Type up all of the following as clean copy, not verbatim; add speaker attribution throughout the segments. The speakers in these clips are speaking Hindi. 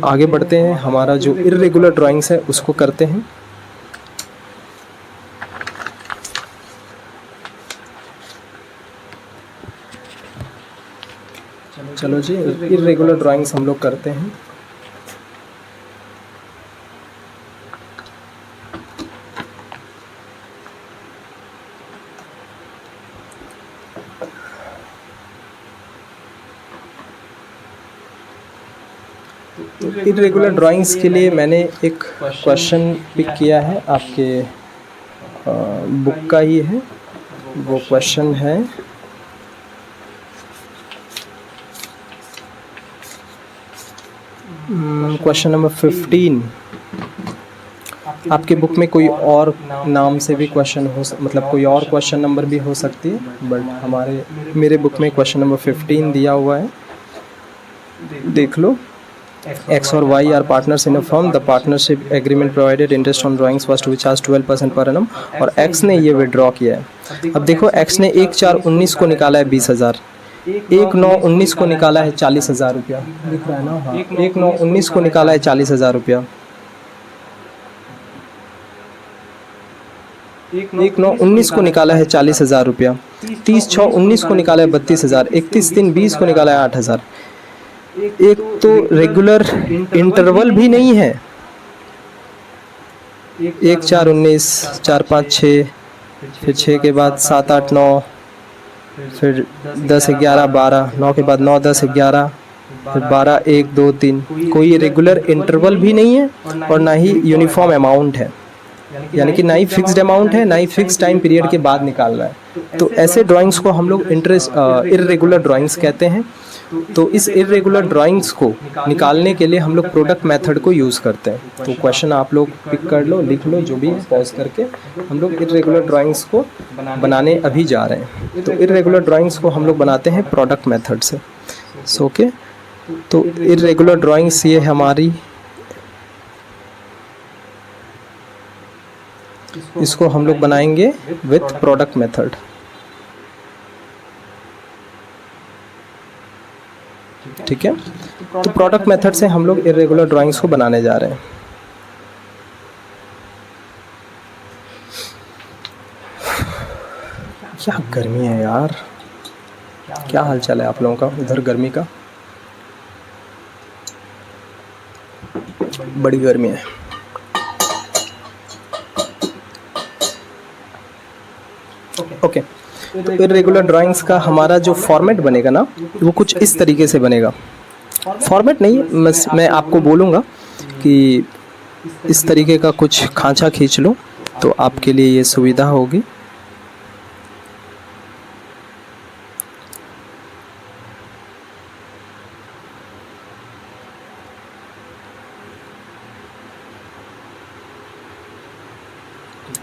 Speaker 1: आगे बढ़ते हैं, हमारा जो इर्रेगुलर ड्राइंग्स है उसको करते हैं। चलो जी, इर्रेगुलर ड्राइंग्स हम लोग करते हैं। इर्रेगुलर ड्राइंग्स के लिए मैंने एक क्वेश्चन पिक किया है, आपके बुक का ही है। वो क्वेश्चन है क्वेश्चन नंबर 15। आपके बुक में कोई और नाम से भी क्वेश्चन मतलब कोई और क्वेश्चन नंबर भी हो सकती है, बट मेरे बुक में क्वेश्चन नंबर 15 दिया हुआ है। देख लो। X और Y are partners in a firm. The partnership agreement provided interest on drawings was to be charged 12% per annum। और X ने ये विड्रॉ किया है। अब देखो, X ने 1/4/19 को निकाला है 20,000, 1/9/19 को निकाला है 40,000 रुपया। दिख रहा है ना? हाँ, 1/9/19 को निकाला है 40,000 रुपया, 1/9/19 को निकाला है 40,000 रुपया, 30/6/19 को निकाला है 32,000, 31/3/20 को निकाला है 8,000। एक तो रेगुलर इंटरवल भी नहीं है। 1/4/19, 4/5/6, फिर 6 के बाद 7/8/9, फिर 10/11/12, 9 के बाद 9/10/11, फिर 12/1/2/3। कोई रेगुलर इंटरवल भी नहीं है और ना ही यूनिफॉर्म अमाउंट है, यानी कि ना ही फिक्स्ड अमाउंट है, ना ही फिक्स टाइम पीरियड के बाद निकालना है। तो ऐसे ड्राइंग्स को हम लोग इर्रेगुलर ड्राइंग्स कहते हैं। तो इस इर्रेगुलर ड्राइंग्स को निकालने के लिए हम लोग प्रोडक्ट मेथड को यूज़ करते हैं। तो क्वेश्चन आप लोग पिक कर लो, लिख लो, जो भी है पॉज करके। हम लोग इर्रेगुलर ड्राइंग्स को बनाने अभी जा रहे हैं। तो इर्रेगुलर ड्राइंग्स को हम लोग बनाते हैं प्रोडक्ट मेथड से। ओके, तो इर्रेगुलर ड्राइंग्स ये हमारी, इसको हम लोग बनाएंगे विथ प्रोडक्ट मेथड। ठीक है, तो प्रोडक्ट मेथड से हम लोग इर्रेगुलर ड्राइंग्स को बनाने जा रहे हैं। क्या गर्मी है यार, क्या हाल चाल है आप लोगों का उधर? गर्मी का बड़ी गर्मी है। ओके, तो इर्रेगुलर ड्राइंग्स का हमारा जो फॉर्मेट बनेगा ना, वो कुछ इस तरीके से बनेगा। फॉर्मेट नहीं, मैं आपको बोलूँगा कि इस तरीके का कुछ खांचा खींच लो, तो आपके लिए ये सुविधा होगी।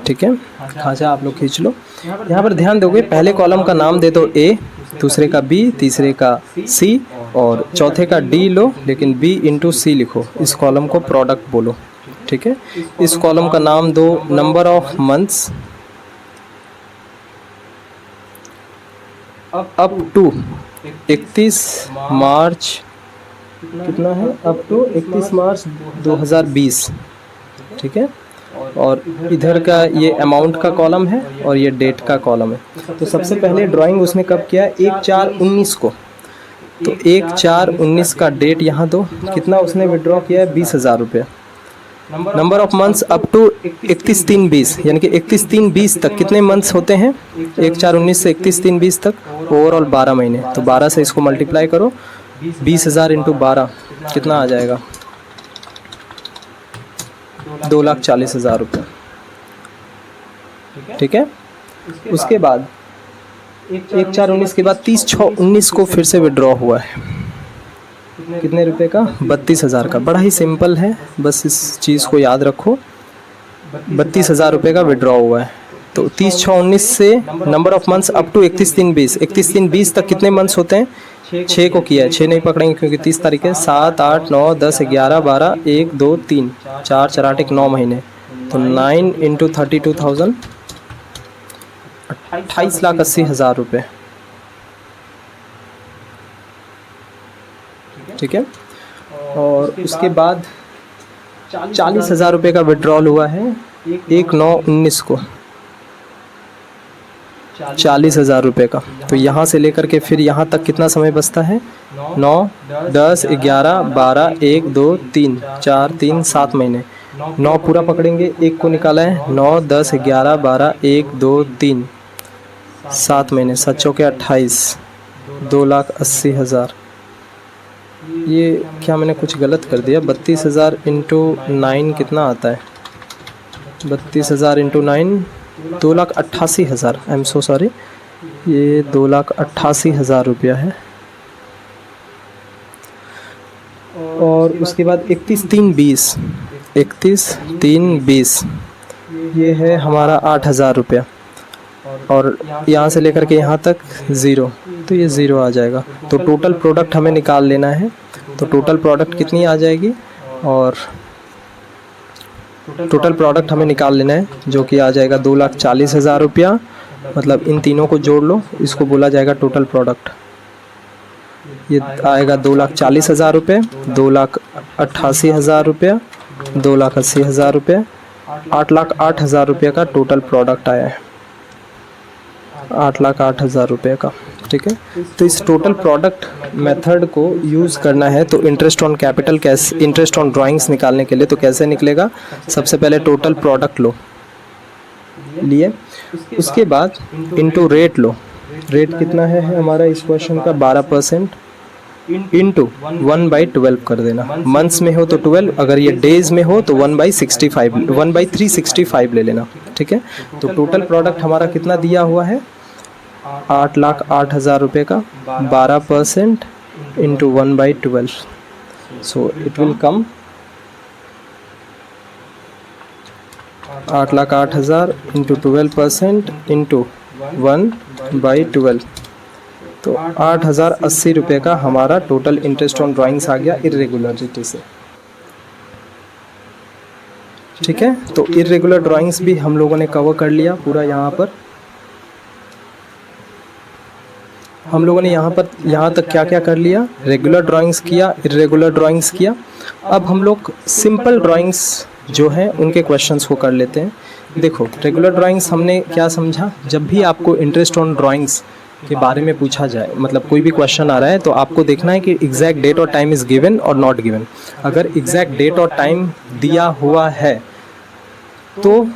Speaker 1: ठीक है, खांचा आप लोग खींच लो। यहाँ पर ध्यान दोगे, पहले कॉलम का नाम दे दो A, दूसरे का B, तीसरे का C और चौथे का D लो, लेकिन B इंटू C लिखो। इस कॉलम को प्रोडक्ट बोलो। ठीक है, इस कॉलम का नाम दो number of months up to 31 March, कितना है? Up to 31 March 2020। ठीक है, और इधर का ये अमाउंट का कॉलम है और ये डेट का कॉलम है। तो सबसे पहले ड्राइंग उसने कब किया? 1/4/19 को। तो 1/4/19 का डेट यहाँ दो, कितना उसने विड्रॉ किया है? 20,000 रुपये। Number of months up to 31/3/20, यानी कि 31/3/20 तक कितने मंथ्स होते हैं? 1/4/19 से 31/3/20 तक ओवरऑल 12 महीने। तो 12 से इसको मल्टीप्लाई करो, 20,000 इंटू 12 कितना आ जाएगा? 2,40,000 रुपये। ठीक है, उसके बाद 1/4/19 के बाद 30/6/19 को फिर से विड्रॉ हुआ है। कितने रुपए का? 32,000 का। बड़ा ही सिंपल है, बस इस चीज़ को याद रखो। 32,000 रुपये का विड्रॉ हुआ है। तो 30/6/19 से number of months up to 31/3/20, 31/3/20 तक कितने मंथ्स होते हैं? 6 को किया है, 6 नहीं पकड़ेंगे क्योंकि 30 तारीख है। 7, 8, 9, 10, 11, 12, 1, 2, 3, 4, 4, 8, 1, 9 महीने। तो 9 इंटू 32,000, 28,80,000 रुपये। ठीक है, और उसके बाद 40,000 रुपये का विड्रॉल हुआ है 1/9/19 को, 40,000 रुपये का। तो यहाँ से लेकर के फिर यहाँ तक कितना समय बचता है? 9, 10, 11, 12, 1, 2, 3, 4, 3, 7 महीने। 9 पूरा पकड़ेंगे, 1 को निकाला है। 9, 10, 11, 12, 1, 2, 3, 7 महीने, 7 चौके 28, 2,80,000। ये क्या मैंने कुछ गलत कर दिया? 32,000 इंटू 9 कितना आता है? 32,000 into 9 2,88,000। I am so sorry, ये 2,88,000 रुपया है। और उसके बाद 31/3/20, 31/3/20 ये है हमारा 8,000 रुपया। और यहाँ से लेकर के यहाँ तक 0, तो ये 0 आ जाएगा। तो टोटल प्रोडक्ट हमें निकाल लेना है। तो टोटल प्रोडक्ट कितनी आ जाएगी? और टोटल प्रोडक्ट हमें निकाल लेना है, जो कि आ जाएगा 2,40,000 रुपया। मतलब इन तीनों को जोड़ लो, इसको बोला जाएगा टोटल प्रोडक्ट। ये आएगा 2,40,000 रुपये, 2,88,000 रुपया, 2,80,000 रुपये, 8,08,000 रुपये का टोटल प्रोडक्ट आया है, 8,08,000 रुपये का। ठीक है, तो इस टोटल प्रोडक्ट मेथड को यूज़ करना है तो इंटरेस्ट ऑन कैपिटल कैसे, इंटरेस्ट ऑन ड्राइंग्स निकालने के लिए तो कैसे निकलेगा? सबसे पहले टोटल प्रोडक्ट लो, लिए उसके बाद इनटू रेट लो। रेट कितना है हमारा इस क्वेश्चन का? 12% इंटू 1/12 कर देना। मंथ्स में हो तो 12, अगर ये डेज में हो तो 1/65, 1/365 ले लेना। ठीक है, तो टोटल प्रोडक्ट हमारा कितना दिया हुआ है? 8,08,000 रुपये का। 12% into 1/12, so it will come 8,08,000 into 12% into 1/12, तो 8,080 रुपये का हमारा टोटल इंटरेस्ट ऑन ड्राइंग्स आ गया इर्रेगुलरिटी से। ठीक है, तो इर्रेगुलर ड्राइंग्स भी हम लोगों ने कवर कर लिया पूरा। यहाँ पर हम लोगों ने यहाँ तक क्या क्या कर लिया? रेगुलर ड्राइंग्स किया, इर्रेगुलर ड्राइंग्स किया। अब हम लोग सिंपल ड्राइंग्स जो हैं उनके क्वेश्चंस को कर लेते हैं। देखो, रेगुलर ड्राइंग्स हमने क्या समझा? जब भी आपको इंटरेस्ट ऑन ड्राइंग्स के बारे में पूछा जाए, मतलब कोई भी क्वेश्चन आ रहा है, तो आपको देखना है कि एग्जैक्ट डेट और टाइम इज़ गिवन और नॉट गिवन। अगर एग्जैक्ट डेट और टाइम दिया हुआ है तो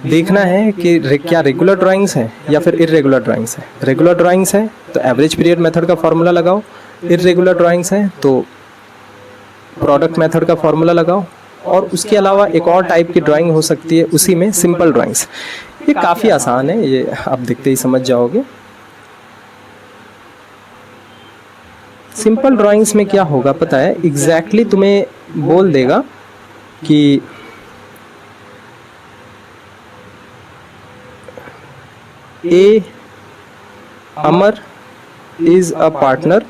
Speaker 1: देखना है कि क्या रेगुलर ड्राइंग्स हैं या फिर इर्रेगुलर ड्राइंग्स हैं। रेगुलर ड्राइंग्स हैं तो एवरेज पीरियड मेथड का फॉर्मूला लगाओ, इर्रेगुलर ड्राइंग्स हैं तो प्रोडक्ट मेथड का फॉर्मूला लगाओ। और उसके अलावा एक और टाइप की ड्राइंग हो सकती है, उसी में सिंपल ड्राइंग्स। ये काफ़ी आसान है, ये आप देखते ही समझ जाओगे। सिंपल ड्राइंग्स में क्या होगा पता है? एग्जैक्टली तुम्हें बोल देगा कि A Amar is a partner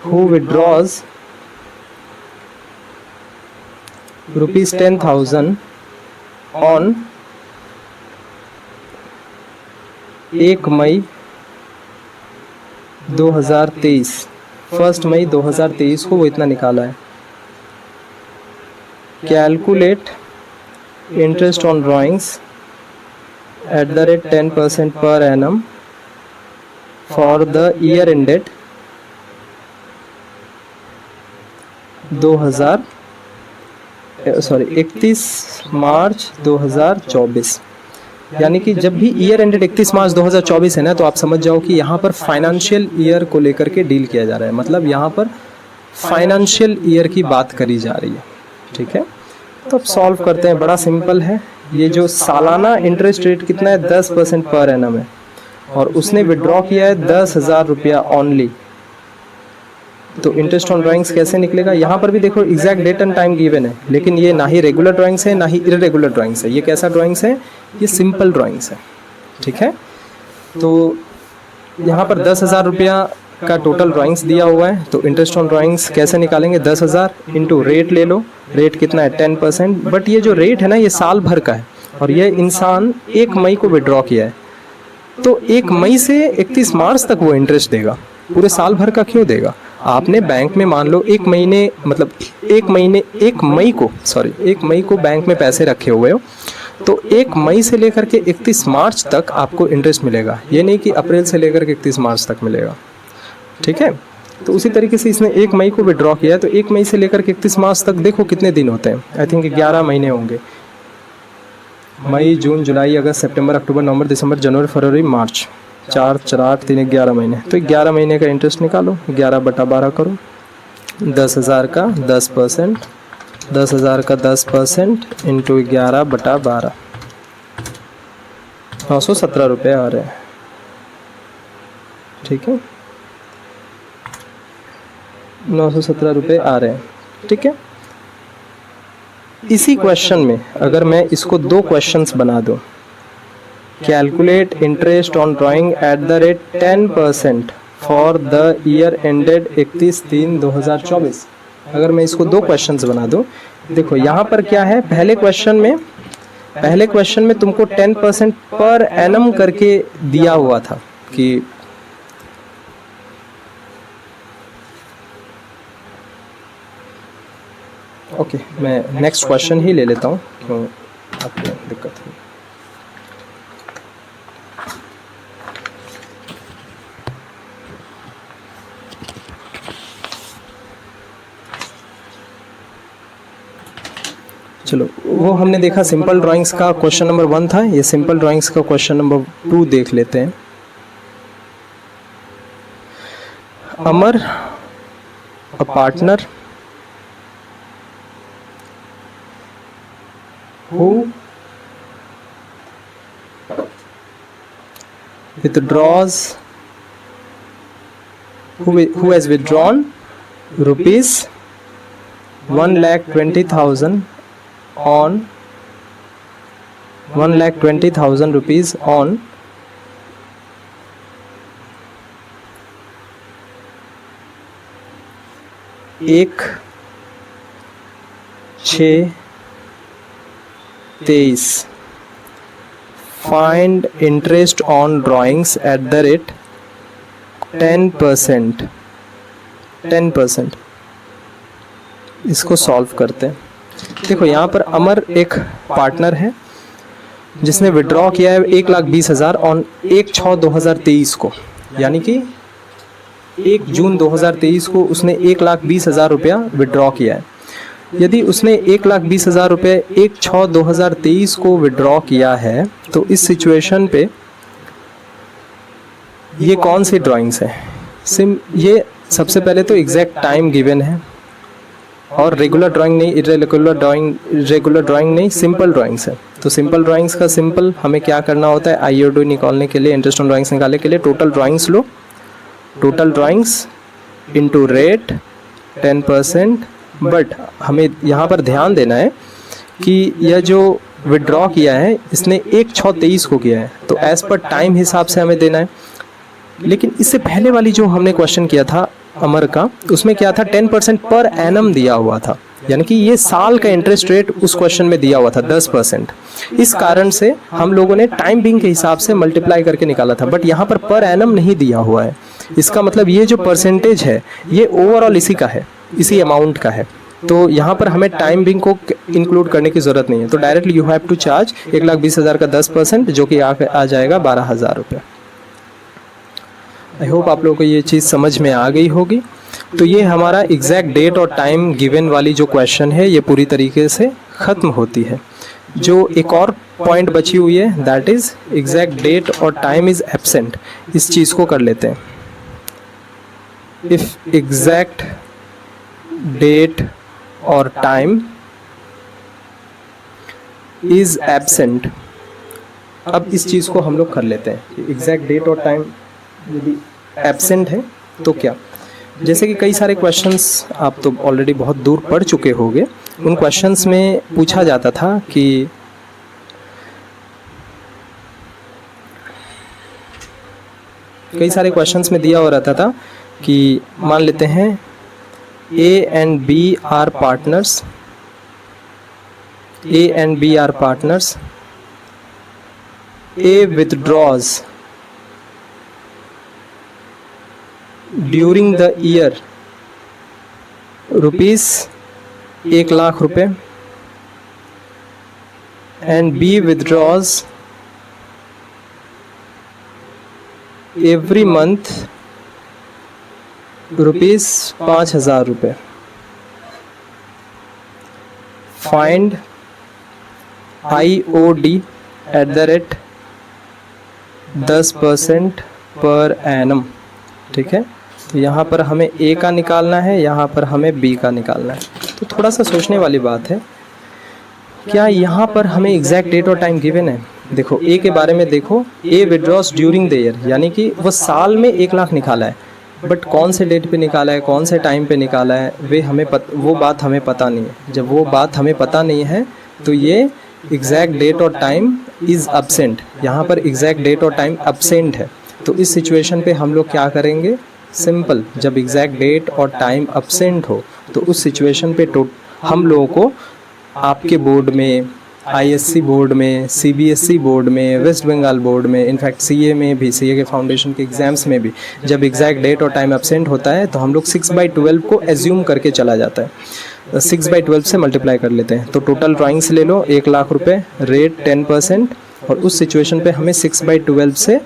Speaker 1: who withdraws rupees 10,000 on 1 मई 2023, 1 मई 2023 को वो इतना निकाला है। Calculate interest on drawings @ 10% per annum for the year ended 31 मार्च 2024। यानी कि जब भी ईयर एंडेड 31 मार्च 2024 है ना, तो आप समझ जाओ कि यहाँ पर फाइनेंशियल ईयर को लेकर के डील किया जा रहा है। मतलब यहाँ पर फाइनेंशियल ईयर की बात करी जा रही है। ठीक है, तो अब सॉल्व करते हैं। बड़ा सिंपल है। ये जो सालाना इंटरेस्ट रेट कितना है? 10% पर एनम है, और उसने विड्रॉ किया है 10,000 रुपया ओनली। तो इंटरेस्ट ऑन ड्राइंग्स कैसे निकलेगा? यहाँ पर भी देखो exact date and time given है, लेकिन ये ना ही रेगुलर ड्राइंग्स है ना ही इर्रेगुलर ड्राइंग्स है। ये कैसा ड्राइंग्स है? ये सिंपल ड्राइंग्स है। ठीक है, तो यहाँ पर 10,000 रुपया का टोटल ड्राइंग्स दिया हुआ है। तो इंटरेस्ट ऑन ड्राइंग्स कैसे निकालेंगे? 10,000 इंटू रेट ले लो। रेट कितना है? 10%। बट ये जो रेट है ना, ये साल भर का है, और ये इंसान 1 मई को विड्रॉ किया है। तो 1 मई से 31 मार्च तक वो इंटरेस्ट देगा, पूरे साल भर का क्यों देगा? आपने बैंक में मान लो एक मई को बैंक में पैसे रखे हुए हो, तो 1 मई से लेकर के 31 मार्च तक आपको इंटरेस्ट मिलेगा, ये नहीं कि अप्रैल से लेकर के 31 मार्च तक मिलेगा। ठीक है, तो उसी तरीके से इसने 1 मई को विड्रॉ किया है, तो 1 मई से लेकर के 31 मार्च तक देखो कितने दिन होते हैं, आई थिंक 11 महीने होंगे। मई, जून, जुलाई, अगस्त, सितंबर, अक्टूबर, नवंबर, दिसंबर, जनवरी, फरवरी, मार्च, 4, 4, 8, 3, 11 महीने। तो 11 महीने का इंटरेस्ट निकालो, 11/12 करो, 10,000 का 10%, 10,000 का 10% इंटू 11/12, 917 रुपये आ रहे हैं। ठीक है, 917 रुपये आ रहे हैं। ठीक है, इसी क्वेश्चन में अगर मैं इसको 2 क्वेश्चंस बना दूं, calculate interest on drawing at the rate 10% for the year ended 31/3/2024, अगर मैं इसको 2 क्वेश्चंस बना दूं, देखो यहाँ पर क्या है, पहले क्वेश्चन में तुमको 10% पर एनम करके दिया हुआ था कि ओके, मैं नेक्स्ट क्वेश्चन ही ले लेता हूँ, क्यों आपको दिक्कत है। चलो, वो हमने देखा सिंपल ड्राइंग्स का क्वेश्चन नंबर 1 था, ये सिंपल ड्राइंग्स का क्वेश्चन नंबर 2 देख लेते हैं। Amar, a partner who withdraws, who has withdrawn rupees 1,20,000 on 1,20,000 rupees on 1/6/23, find interest on drawings at the rate 10%। इसको सॉल्व करते हैं। देखो यहाँ पर अमर एक पार्टनर है जिसने विड्रॉ किया है 1,20,000 ऑन 1/6/2023 को, यानी कि 1 जून 2023 को उसने 1,20,000 रुपया विड्रॉ किया है। यदि उसने 1,20,000 रुपये 1/6/2023 को विड्रॉ किया है, तो इस सिचुएशन पे ये कौन सी ड्राइंग्स है? ये सबसे पहले तो एग्जैक्ट टाइम गिवन है, और रेगुलर ड्राइंग नहीं, रेगुलर ड्राइंग नहीं, सिंपल ड्राइंग्स है। तो सिंपल ड्राइंग्स का सिंपल हमें क्या करना होता है, IOD निकालने के लिए, इंटरेस्ट ऑन ड्राइंग्स निकालने के लिए total drawings low, total drawings into rate 10%। But हमें यहाँ पर ध्यान देना है कि यह जो विड्रॉ किया है इसने 1/6/23 को किया है, तो एज पर टाइम हिसाब से हमें देना है। लेकिन इससे पहले वाली जो हमने क्वेश्चन किया था अमर का, उसमें क्या था, 10% पर एनम दिया हुआ था, यानी कि ये साल का इंटरेस्ट रेट उस क्वेश्चन में दिया हुआ था 10%। इस कारण से हम लोगों ने टाइम बिंग के हिसाब से मल्टीप्लाई करके निकाला था, बट यहाँ पर एनम नहीं दिया हुआ है। इसका मतलब ये जो परसेंटेज है ये ओवरऑल इसी का है, इसी अमाउंट का है। तो यहाँ पर हमें टाइम बिंग को इंक्लूड करने की ज़रूरत नहीं है, तो directly you have to charge 1,20,000 का 10%, जो कि आ जाएगा 12,000 रुपये। आई होप आप लोगों को ये चीज़ समझ में आ गई होगी। तो ये हमारा एग्जैक्ट डेट और टाइम गिवन वाली जो क्वेश्चन है ये पूरी तरीके से ख़त्म होती है। जो एक और पॉइंट बची हुई है, दैट इज़ एग्जैक्ट डेट और टाइम इज़ एब्सेंट। इस चीज़ को कर लेते हैं। इफ़ एग्जैक्ट डेट और टाइम इज़ एब्सेंट, अब इस चीज़ को हम लोग कर लेते हैं। एग्जैक्ट डेट और टाइम यदि एब्सेंट है तो क्या, जैसे कि कई सारे क्वेश्चंस आप तो ऑलरेडी बहुत दूर पढ़ चुके होंगे, उन क्वेश्चंस में पूछा जाता था कि कई सारे क्वेश्चंस में दिया हो रहता था कि मान लेते हैं A and B are partners, A and B are partners, A withdraws during the year rupees 1,00,000 रुपये and B withdraws every month rupees 5,000 रुपये। Find IOD @ 10% per annum. ठीक है, तो यहाँ पर हमें A का निकालना है, यहाँ पर हमें B का निकालना है। तो थोड़ा सा सोचने वाली बात है, क्या यहाँ पर हमें एग्जैक्ट डेट और टाइम गिवन है? देखो A के बारे में देखो, A withdraws during the year, यानी कि वो साल में 1,00,000 निकाला है, बट कौन से डेट पे निकाला है, कौन से टाइम पे निकाला है, वो बात हमें पता नहीं है। जब वो बात हमें पता नहीं है तो ये एग्जैक्ट डेट और टाइम इज़ अब्सेंट, यहाँ पर एग्जैक्ट डेट और टाइम अब्सेंट है। तो इस सिचुएशन पे हम लोग क्या करेंगे? सिंपल, जब एग्जैक्ट डेट और टाइम अब्सेंट हो तो उस सिचुएशन पे हम लोगों को आपके बोर्ड में, ISC बोर्ड में, CBSE बोर्ड में, वेस्ट बंगाल बोर्ड में, इनफैक्ट CA में भी, CA के फाउंडेशन के एग्ज़ाम्स में भी जब एग्जैक्ट डेट और टाइम एब्सेंट होता है तो हम लोग 6/12 को एज्यूम करके चला जाता है, 6/12 से मल्टीप्लाई कर लेते हैं। तो टोटल ड्राइंग्स ले लो 1,00,000 रुपये, रेट 10%, और उस सिचुएशन पे हमें 6/12 से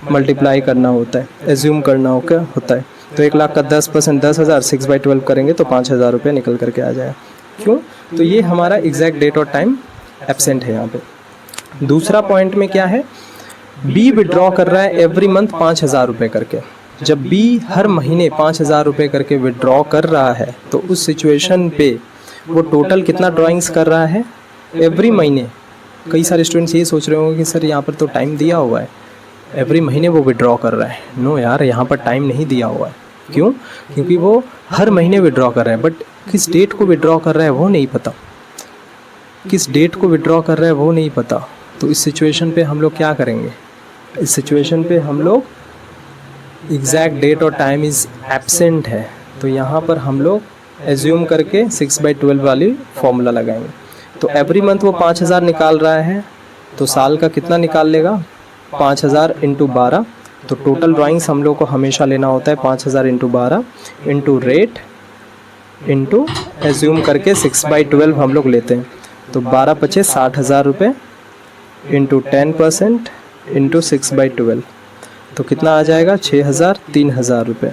Speaker 1: मल्टीप्लाई करना होता है, एज्यूम करना होता है। तो 1,00,000 का 10% 10,000, 6/12 करेंगे तो 5,000 रुपये निकल करके आ जाएगा। क्यों? तो ये हमारा एग्जैक्ट डेट और टाइम एब्सेंट है यहाँ पे। दूसरा पॉइंट में क्या है? बी विड्रॉ कर रहा है एवरी मंथ 5,000 रुपये करके। जब बी हर महीने 5,000 रुपये करके विड्रॉ कर रहा है तो उस सिचुएशन पे वो टोटल कितना ड्राइंग्स कर रहा है एवरी महीने? कई सारे स्टूडेंट्स ये सोच रहे होंगे कि सर यहाँ पर तो टाइम दिया हुआ है, एवरी महीने वो विड्रॉ कर रहा है। नो यार, यहाँ पर टाइम नहीं दिया हुआ है। क्यों? क्योंकि वो हर महीने विड्रॉ कर रहा है, बट किस डेट को विड्रॉ कर रहा है वो नहीं पता, किस डेट को विड्रॉ कर रहा है वो नहीं पता। तो इस सिचुएशन पे हम लोग क्या करेंगे? इस सिचुएशन पे हम लोग एग्जैक्ट डेट और टाइम इज़ एब्सेंट है, तो यहाँ पर हम लोग एज्यूम करके 6/12 वाली फॉर्मूला लगाएंगे। तो एवरी मंथ वो 5,000 निकाल रहा है, तो साल का कितना निकाल लेगा? 5,000 × 12। तो टोटल ड्राइंग्स हम लोग को हमेशा लेना होता है 5,000 × 12 इंटू रेट इंटू एज्यूम करके 6/12 हम लोग लेते हैं। तो 12 पचे 60,000 रुपये इंटू 10% इंटू 6/12, तो कितना आ जाएगा? 6,000, 3,000 रुपये।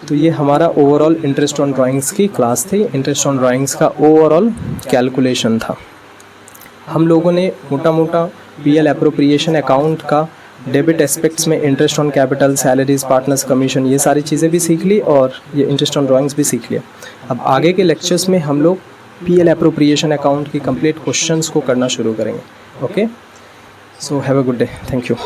Speaker 1: तो ये हमारा ओवरऑल इंटरेस्ट ऑन ड्राइंग्स की क्लास थी। इंटरेस्ट ऑन ड्राइंग्स का ओवरऑल कैलकुलेशन था। हम लोगों ने मोटा मोटा PL एप्रोप्रिएशन अकाउंट का डेबिट एस्पेक्ट्स में interest on capital, salaries, partners commission, ये सारी चीज़ें भी सीख ली और ये इंटरेस्ट ऑन ड्राइंग्स भी सीख लिया। अब आगे के लेक्चर्स में हम लोग PL एप्रोप्रिएशन अकाउंट की कंप्लीट क्वेश्चंस को करना शुरू करेंगे। Okay, so have a good day. Thank you.